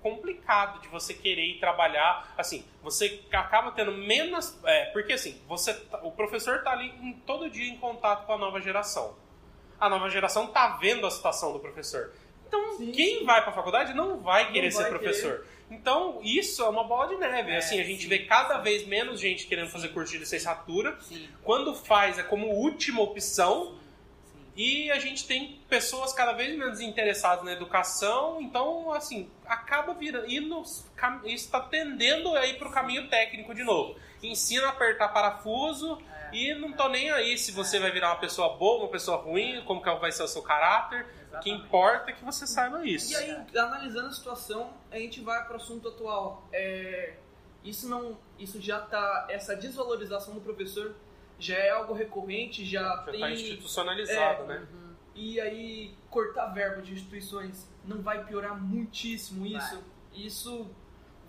complicado de você querer ir trabalhar. Assim, você acaba tendo menos... porque assim, o professor tá ali todo dia em contato com a nova geração. A nova geração tá vendo a situação do professor. Então, quem vai para a faculdade não vai querer ser professor. Então, isso é uma bola de neve. Assim, a gente vê cada vez menos gente querendo fazer curso de licenciatura. Quando faz, é como última opção. E a gente tem pessoas cada vez menos interessadas na educação. Então, assim, acaba está tendendo a ir para o caminho técnico de novo. Ensina a apertar parafuso e não tô nem aí se você vai virar uma pessoa boa, uma pessoa ruim, como que vai ser o seu caráter. O que importa é que você saiba isso. E aí, analisando a situação, a gente vai para o assunto atual. Isso já tá, essa desvalorização do professor já é algo recorrente, já tem... está institucionalizado, né? E aí, cortar verba de instituições não vai piorar muitíssimo isso? Isso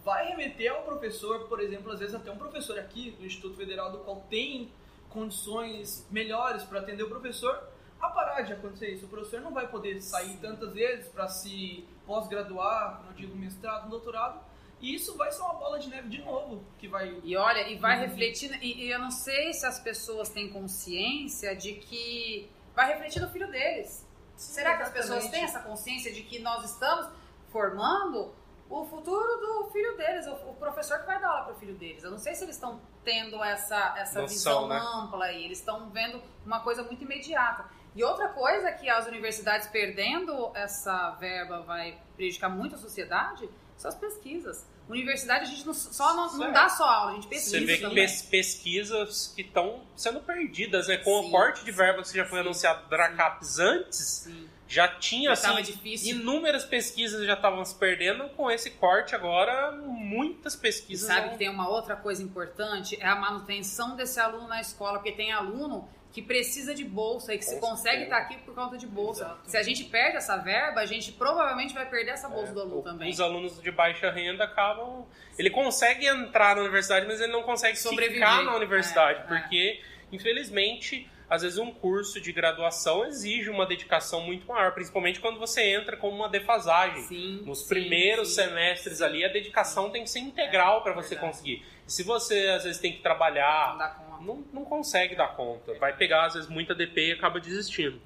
vai remeter ao professor, por exemplo, às vezes até um professor aqui do Instituto Federal, do qual tem condições melhores para atender o professor, a parar de acontecer isso. O professor não vai poder sair tantas vezes para se pós-graduar, não digo mestrado, doutorado, e isso vai ser uma bola de neve de novo que vai... E olha, e vai refletir, e eu não sei se as pessoas têm consciência de que vai refletir no filho deles. Sim, será que as pessoas têm essa consciência de que nós estamos formando o futuro do filho deles, o professor que vai dar aula para o filho deles? Eu não sei se eles estão tendo essa noção, visão, né? Ampla aí, eles estão vendo uma coisa muito imediata. E outra coisa que as universidades perdendo essa verba vai prejudicar muito a sociedade são as pesquisas. Universidade a gente não dá só aula, a gente pesquisa. Você vê também. pesquisas que estão sendo perdidas, né? Com o corte de verba que já foi anunciado da CAPES antes, já tinha inúmeras pesquisas já estavam se perdendo. Com esse corte agora, muitas pesquisas... E sabe que tem uma outra coisa importante? É a manutenção desse aluno na escola, porque tem aluno que precisa de bolsa e que se consegue estar aqui por conta de bolsa. Exato. Se a gente perde essa verba, a gente provavelmente vai perder essa bolsa do aluno também. Os alunos de baixa renda acabam... Ele consegue entrar na universidade, mas ele não consegue ficar na universidade, porque, infelizmente, às vezes um curso de graduação exige uma dedicação muito maior, principalmente quando você entra com uma defasagem. Nos primeiros semestres ali, a dedicação tem que ser integral para você conseguir. E se você, às vezes, tem que trabalhar... Não consegue dar conta. Vai pegar, às vezes, muita DP e acaba desistindo.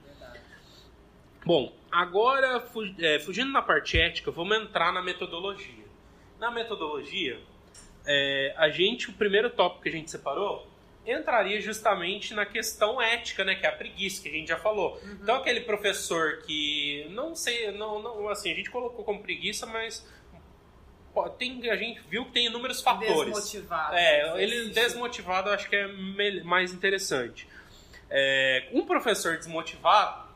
Bom, agora, fugindo da parte ética, vamos entrar na metodologia. Na metodologia, o primeiro tópico que a gente separou entraria justamente na questão ética, né, que é a preguiça, que a gente já falou. Então, aquele professor que, assim, a gente colocou como preguiça, mas... a gente viu que tem inúmeros fatores. Desmotivado. Desmotivado eu acho que é mais interessante. Um professor desmotivado,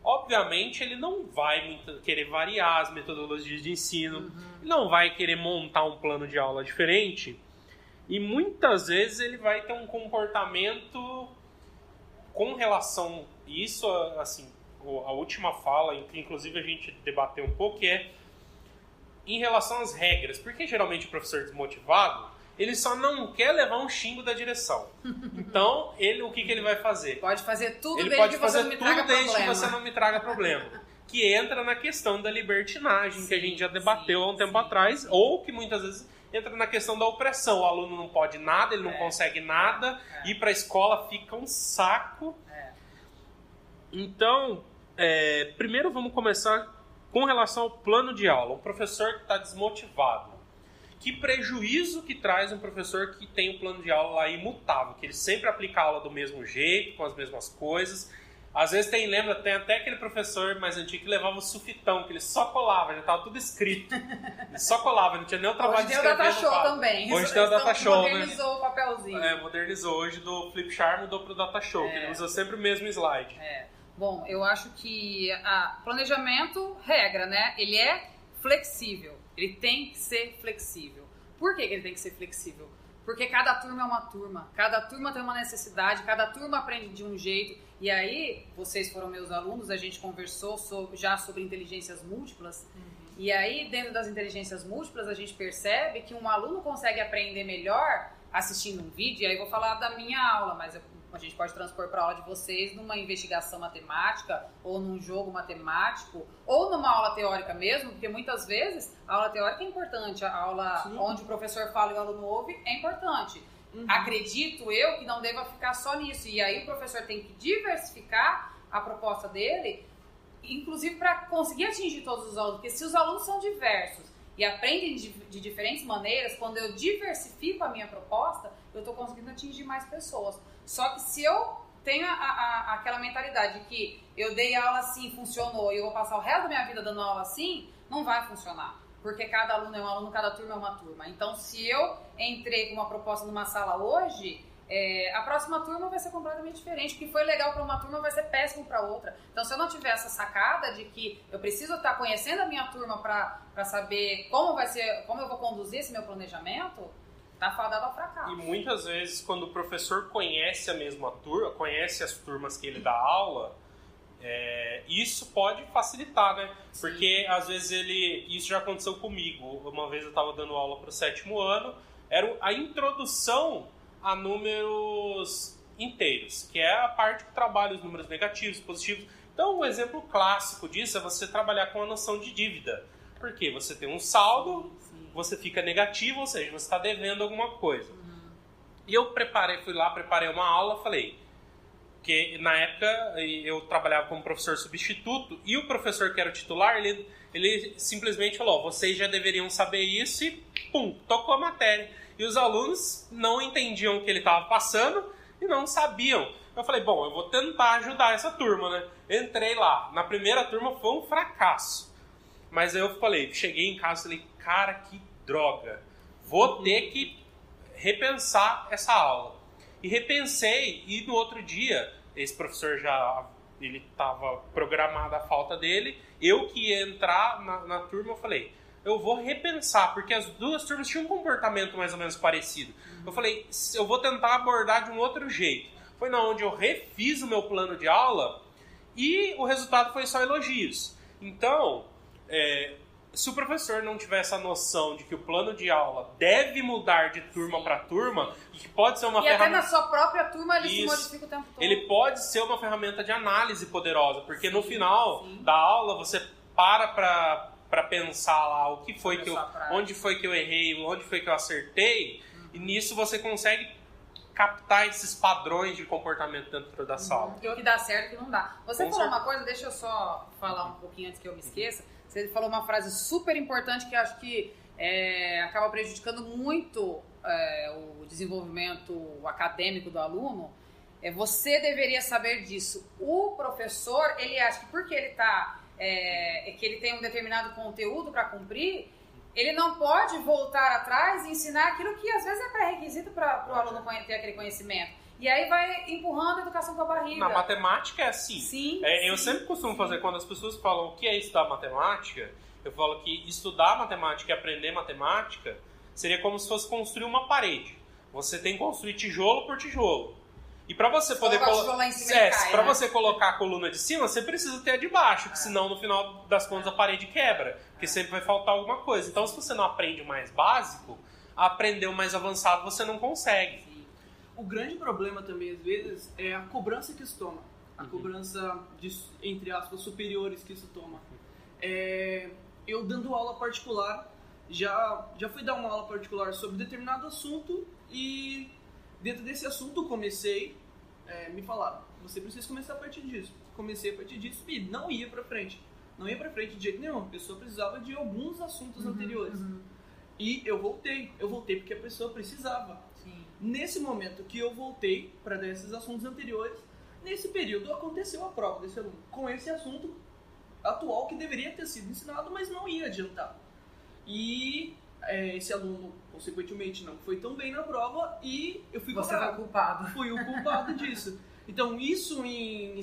obviamente, ele não vai querer variar as metodologias de ensino, ele não vai querer montar um plano de aula diferente, e muitas vezes ele vai ter um comportamento com relação a isso, assim, a última fala, que inclusive a gente debateu um pouco, que em relação às regras, porque geralmente o professor desmotivado, ele só não quer levar um xingo da direção. Então, o que ele vai fazer? Pode fazer tudo ele desde pode que fazer você não me traga tudo desde problema. que você não me traga problema. Que entra na questão da libertinagem, que a gente já debateu há um tempo atrás, ou que muitas vezes entra na questão da opressão. O aluno não pode nada, ele não consegue nada, ir para a escola fica um saco. Então, primeiro vamos começar com relação ao plano de aula. Um professor que está desmotivado. Que prejuízo que traz um professor que tem um plano de aula lá imutável, que ele sempre aplica a aula do mesmo jeito, com as mesmas coisas. Às vezes tem até aquele professor mais antigo que levava o sulfitão, que ele só colava, já estava tudo escrito. Ele só colava, não tinha nem o trabalho de escrever. Hoje tem o Data Show também. Hoje tem o Data Show, né? Modernizou o papelzinho. Modernizou. Hoje do Flipchart mudou para o Data Show, que ele usa sempre o mesmo slide. Bom, eu acho que planejamento, regra, né? Ele é flexível. Ele tem que ser flexível. Por que ele tem que ser flexível? Porque cada turma é uma turma. Cada turma tem uma necessidade, cada turma aprende de um jeito. E aí, vocês foram meus alunos, a gente conversou já sobre inteligências múltiplas. E aí, dentro das inteligências múltiplas, a gente percebe que um aluno consegue aprender melhor assistindo um vídeo. E aí, eu vou falar da minha aula, mas a gente pode transpor para a aula de vocês numa investigação matemática, ou num jogo matemático, ou numa aula teórica mesmo, porque muitas vezes a aula teórica é importante, a aula onde o professor fala e o aluno ouve é importante. Acredito eu que não deva ficar só nisso, e aí o professor tem que diversificar a proposta dele, inclusive para conseguir atingir todos os alunos, porque se os alunos são diversos e aprendem de diferentes maneiras, quando eu diversifico a minha proposta, eu estou conseguindo atingir mais pessoas. Só que se eu tenho aquela mentalidade de que eu dei aula assim, funcionou, e eu vou passar o resto da minha vida dando aula assim, não vai funcionar. Porque cada aluno é um aluno, cada turma é uma turma. Então, se eu entrei com uma proposta numa sala hoje, a próxima turma vai ser completamente diferente. O que foi legal para uma turma vai ser péssimo para outra. Então, se eu não tiver essa sacada de que eu preciso estar conhecendo a minha turma para saber como eu vou conduzir esse meu planejamento, tá fadado ao fracasso. E muitas vezes, quando o professor conhece a mesma turma, conhece as turmas que ele dá aula, isso pode facilitar, né? Sim. Porque às vezes isso já aconteceu comigo. Uma vez eu estava dando aula para o 7º ano, era a introdução a números inteiros, que é a parte que trabalha os números negativos, positivos. Então, um exemplo clássico disso é você trabalhar com a noção de dívida. Porque você tem um saldo, você fica negativo, ou seja, você está devendo alguma coisa. E eu preparei uma aula, falei, que na época eu trabalhava como professor substituto, e o professor que era o titular, ele simplesmente falou, vocês já deveriam saber isso, e pum, tocou a matéria. E os alunos não entendiam o que ele estava passando e não sabiam. Eu falei, bom, eu vou tentar ajudar essa turma, né? Entrei lá. Na primeira turma foi um fracasso. Mas aí eu falei, cheguei em casa e falei, cara, que droga. Vou ter que repensar essa aula. E repensei, e no outro dia, esse professor ele estava programado a falta dele, eu que ia entrar na turma, eu falei, eu vou repensar, porque as duas turmas tinham um comportamento mais ou menos parecido. Eu falei, eu vou tentar abordar de um outro jeito. Foi na onde eu refiz o meu plano de aula e o resultado foi só elogios. Então, se o professor não tiver essa noção de que o plano de aula deve mudar de turma para turma, e que pode ser uma ferramenta... até na sua própria turma ele se modifica o tempo todo. Ele pode ser uma ferramenta de análise poderosa, porque no final da aula você para pensar lá o que foi onde foi que eu errei, onde foi que eu acertei, e nisso você consegue captar esses padrões de comportamento dentro da sala. O que dá certo e o que não dá. Você falou uma coisa, deixa eu só falar um pouquinho antes que eu me esqueça. Você falou uma frase super importante que eu acho que acaba prejudicando muito o desenvolvimento acadêmico do aluno. Você deveria saber disso. O professor, ele acha que porque ele que ele tem um determinado conteúdo para cumprir, ele não pode voltar atrás e ensinar aquilo que às vezes é pré-requisito para o aluno ter aquele conhecimento. E aí vai empurrando a educação com a barriga. Na matemática é assim. Sim, eu sempre costumo fazer, quando as pessoas falam o que é estudar matemática, eu falo que estudar matemática e aprender matemática seria como se fosse construir uma parede. Você tem que construir tijolo por tijolo. E para você poder você colocar a coluna de cima, você precisa ter a de baixo, porque senão no final das contas a parede quebra, porque sempre vai faltar alguma coisa. Então se você não aprende o mais básico, aprender o mais avançado você não consegue. O grande problema também às vezes é a cobrança que isso toma, a cobrança de, entre aspas, superiores que isso toma. Eu dando aula particular, já fui dar uma aula particular sobre determinado assunto e dentro desse assunto comecei, me falaram, você precisa começar a partir disso. Comecei a partir disso e não ia pra frente. Não ia pra frente de jeito nenhum. A pessoa precisava de alguns assuntos anteriores. E eu voltei porque a pessoa precisava. Sim. Nesse momento que eu voltei para dar esses assuntos anteriores, nesse período aconteceu a prova desse aluno. Com esse assunto atual que deveria ter sido ensinado, mas não ia adiantar. E esse aluno, consequentemente, não foi tão bem na prova e eu fui cobrado. Culpado. Fui o culpado disso. Então, isso em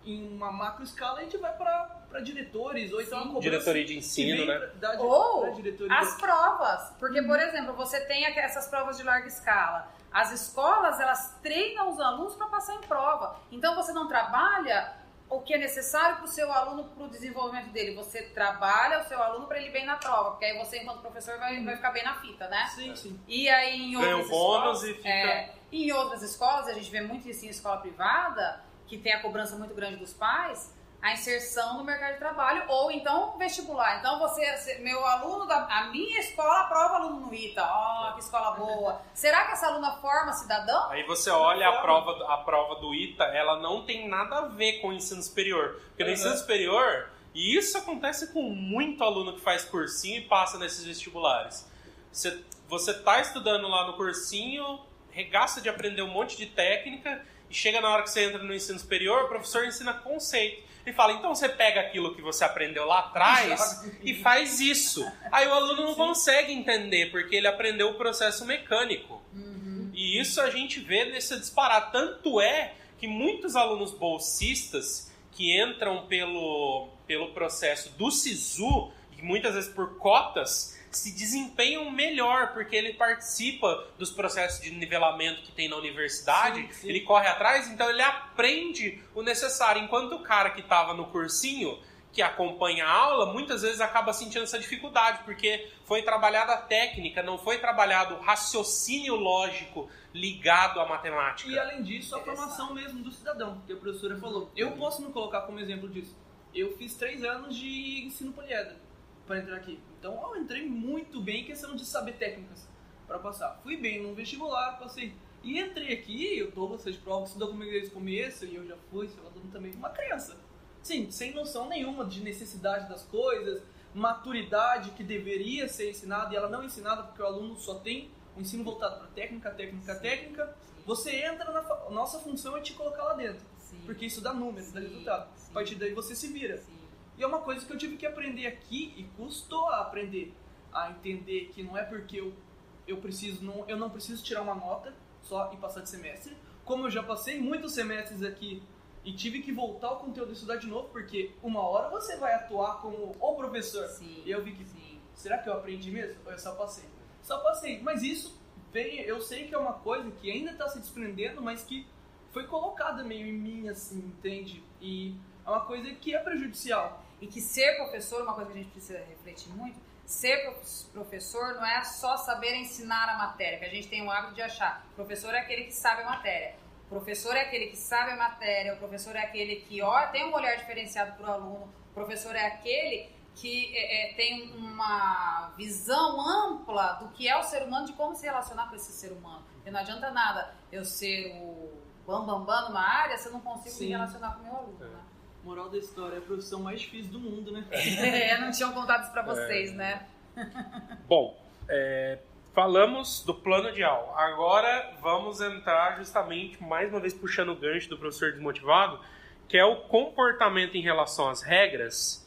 uma macro escala, a gente vai para diretores, ou então a cobrança... Diretoria de ensino, né? Ou as provas. Porque, por exemplo, você tem essas provas de larga escala. As escolas, elas treinam os alunos para passar em prova. Então, você não trabalha o que é necessário para o seu aluno, para o desenvolvimento dele. Você trabalha o seu aluno para ele ir bem na prova, porque aí você, enquanto professor, vai ficar bem na fita, né? Sim, sim. E aí, em outras bônus escolas, e fica... em outras escolas, a gente vê muito isso em escola privada, que tem a cobrança muito grande dos pais, a inserção no mercado de trabalho, ou então vestibular. Então, meu aluno, a minha escola aprova aluno no ITA. Que escola boa. Será que essa aluna forma cidadão? Aí você olha a prova do ITA, ela não tem nada a ver com o ensino superior. Porque no ensino superior, e isso acontece com muito aluno que faz cursinho e passa nesses vestibulares. Você está estudando lá no cursinho, regaça de aprender um monte de técnica, e chega na hora que você entra no ensino superior, o professor ensina conceito. Ele fala, então você pega aquilo que você aprendeu lá atrás e faz isso. Aí o aluno não consegue entender, porque ele aprendeu o processo mecânico. E isso a gente vê nesse disparar. Tanto é que muitos alunos bolsistas que entram pelo processo do SISU, e muitas vezes por cotas, se desempenham melhor, porque ele participa dos processos de nivelamento que tem na universidade, sim. Ele corre atrás, então ele aprende o necessário. Enquanto o cara que estava no cursinho, que acompanha a aula, muitas vezes acaba sentindo essa dificuldade, porque foi trabalhada a técnica, não foi trabalhado o raciocínio lógico ligado à matemática. E além disso, a formação mesmo do cidadão, que a professora falou. Eu posso me colocar como exemplo disso. Eu fiz 3 anos de ensino poliédrico para entrar aqui. Então eu entrei muito bem em questão de saber técnicas para passar. Fui bem no vestibular, passei. E entrei aqui, eu dou vocês provas, estudou comigo desde o começo, e eu já fui, sei lá, também uma criança. Sim, sem noção nenhuma de necessidade das coisas, maturidade que deveria ser ensinada e ela não é ensinada porque o aluno só tem o ensino voltado para técnica. Sim. Você entra nossa função é te colocar lá dentro. Sim. Porque isso dá número, dá resultado. Sim. A partir daí você se vira. Sim. E é uma coisa que eu tive que aprender aqui e custou a aprender, a entender que não é porque eu não preciso tirar uma nota só e passar de semestre, como eu já passei muitos semestres aqui e tive que voltar ao conteúdo e estudar de novo, porque uma hora você vai atuar como o professor. Sim. E eu vi que, será que eu aprendi mesmo? Ou eu só passei? Só passei, mas isso eu sei que é uma coisa que ainda está se desprendendo, mas que foi colocada meio em mim, assim, entende? E é uma coisa que é prejudicial. E que ser professor, uma coisa que a gente precisa refletir muito, ser professor não é só saber ensinar a matéria, que a gente tem o hábito de achar. Professor é aquele que sabe a matéria. O professor é aquele que sabe a matéria, o professor é aquele que tem um olhar diferenciado para o aluno, o professor é aquele que tem uma visão ampla do que é o ser humano, de como se relacionar com esse ser humano. Porque não adianta nada eu ser o bambambam numa área se eu não consigo me relacionar com o meu aluno, né? Moral da história, é a profissão mais difícil do mundo, né? Não tinham contado isso pra vocês, né? Bom, falamos do plano de aula. Agora vamos entrar justamente, mais uma vez puxando o gancho do professor desmotivado, que é o comportamento em relação às regras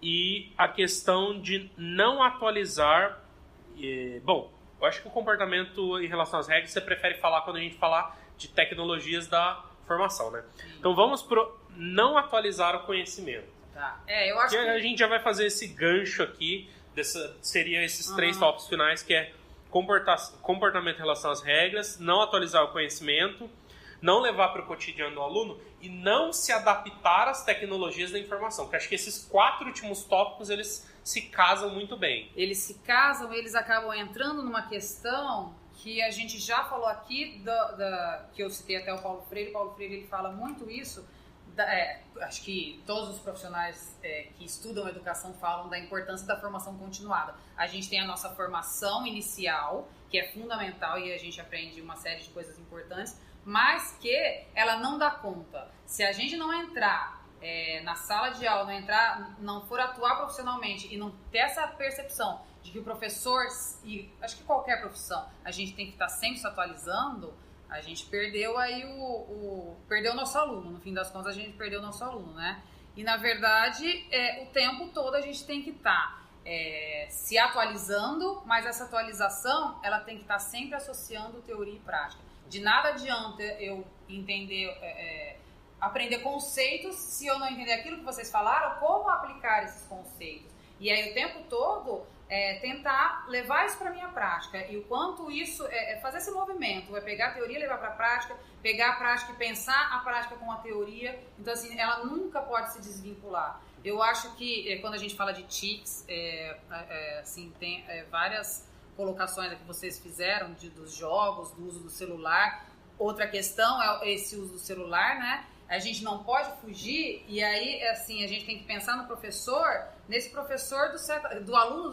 e a questão de não atualizar... Bom, eu acho que o comportamento em relação às regras você prefere falar quando a gente falar de tecnologias da formação, né? Sim. Então vamos pro não atualizar o conhecimento. Tá. Eu acho que a gente já vai fazer esse gancho aqui, seria esses 3 tópicos finais, que é comportamento em relação às regras, não atualizar o conhecimento, não levar para o cotidiano do aluno e não se adaptar às tecnologias da informação. Porque acho que esses 4 últimos tópicos, eles se casam muito bem. Eles se casam, eles acabam entrando numa questão que a gente já falou aqui, que eu citei até o Paulo Freire. O Paulo Freire ele fala muito isso. Acho que todos os profissionais que estudam educação falam da importância da formação continuada. A gente tem a nossa formação inicial, que é fundamental e a gente aprende uma série de coisas importantes, mas que ela não dá conta. Se a gente não entrar na sala de aula, não for atuar profissionalmente e não ter essa percepção de que o professor, e acho que qualquer profissão, a gente tem que estar sempre se atualizando, a gente perdeu aí perdeu o nosso aluno. No fim das contas, a gente perdeu o nosso aluno, né? E, na verdade, o tempo todo a gente tem que estar se atualizando, mas essa atualização, ela tem que estar sempre associando teoria e prática. De nada adianta eu aprender conceitos se eu não entender aquilo que vocês falaram, como aplicar esses conceitos. E aí o tempo todo tentar levar isso para minha prática. E o quanto isso fazer esse movimento, é pegar a teoria e levar para a prática, pegar a prática e pensar a prática com a teoria. Então, assim, ela nunca pode se desvincular. Eu acho que quando a gente fala de TICs, assim, tem várias colocações que vocês fizeram dos jogos, do uso do celular. Outra questão é esse uso do celular, né? A gente não pode fugir, e aí, assim, a gente tem que pensar no professor, nesse professor do aluno